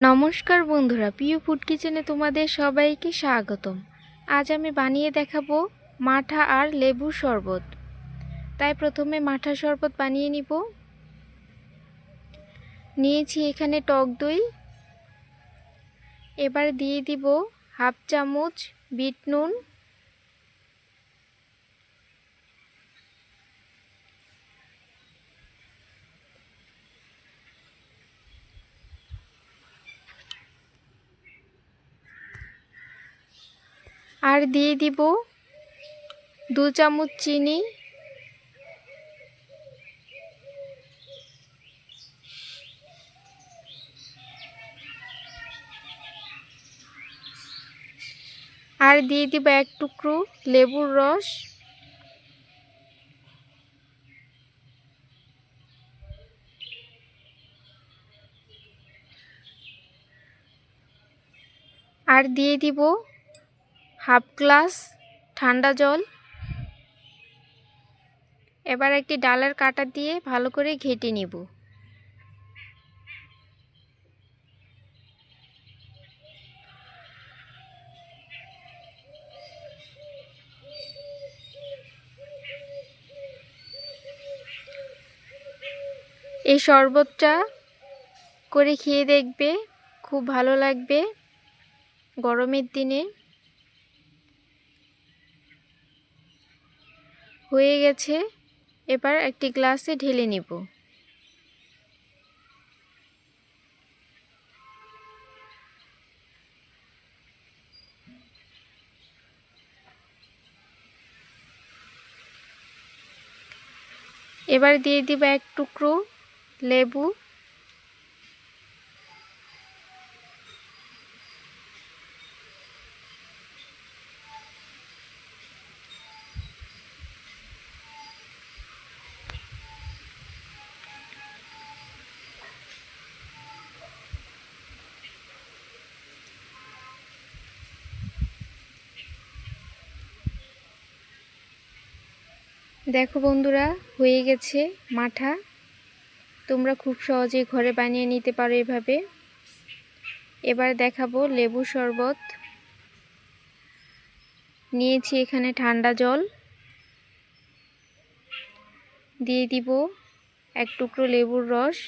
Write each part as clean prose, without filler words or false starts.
নমস্কার বন্ধুরা, পিউ ফুড কিচেনে তোমাদের সবাইকে স্বাগতম। আজ আমি বানিয়ে দেখাবো মাঠা আর লেবুর শরবত। তাই প্রথমে মাঠা শরবত বানিয়ে নিব। নিয়েছি এখানে টক দই। এবার দিয়ে দিব হাফ চামচ বিট নুন, আর দিয়ে দিব 2 চামচ চিনি, আর দিয়ে দিব 1 টুকরো লেবুর রস, আর দিয়ে দিব হাফ গ্লাস ঠান্ডা জল। এবার একটি ডালের কাঁটা দিয়ে ভালো করে ঘেঁটে নিব। এই শরবতটা করে খেয়ে দেখবে, খুব ভালো লাগবে গরমের দিনে। হয়ে গেছে, এবার একটি গ্লাসে ঢেলে নিব। এবার দিয়ে দিব 1 টুকরো লেবু, দেখো বন্ধুরা, হয়ে গেছে মাঠা। তোমরা খুব সহজেই ঘরে বানিয়ে নিতে পারো এভাবে। এবার দেখাবো লেবু শরবত। নিয়েছি এখানে ঠান্ডা জল, দিয়ে দিব 1 টুকরো লেবুর রস।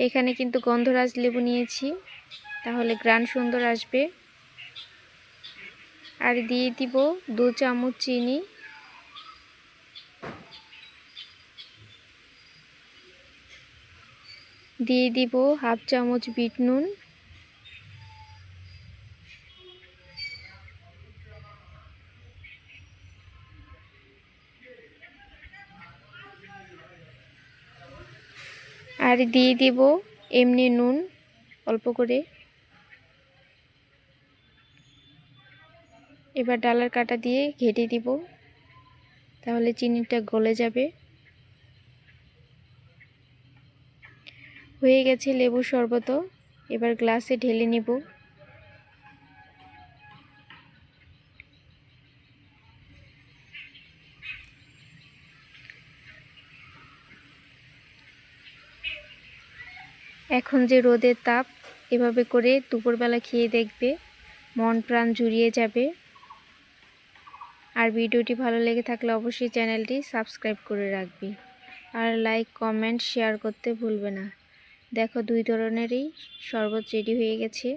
এখানে কিন্তু গন্ধরাজ লেবু নিয়েছি, তাহলে ঘ্রাণ সুন্দর আসবে। আর দিয়ে দিব 2 চামচ চিনি, দিয়ে দিব হাফ চামচ বিট নুন, আর দিয়ে দিব এমনি নুন অল্প করে। এবার ডালের কাঁটা দিয়ে ঘেঁটে দিব, তাহলে চিনিটা গলে যাবে। হয়ে গেছে লেবু শরবত। এবার গ্লাসে ঢেলে নিব। এখন যে রোদের তাপ, এভাবে করে দুপুরবেলা খেয়ে দেখবে, মন প্রাণ জুড়িয়ে যাবে। আর ভিডিওটি ভালো লেগে থাকলে অবশ্যই চ্যানেলটি সাবস্ক্রাইব করে রাখবে, আর লাইক কমেন্ট শেয়ার করতে ভুলবে না। দেখো, 2 ধরনেরই শরবত রেডি হয়ে গেছে।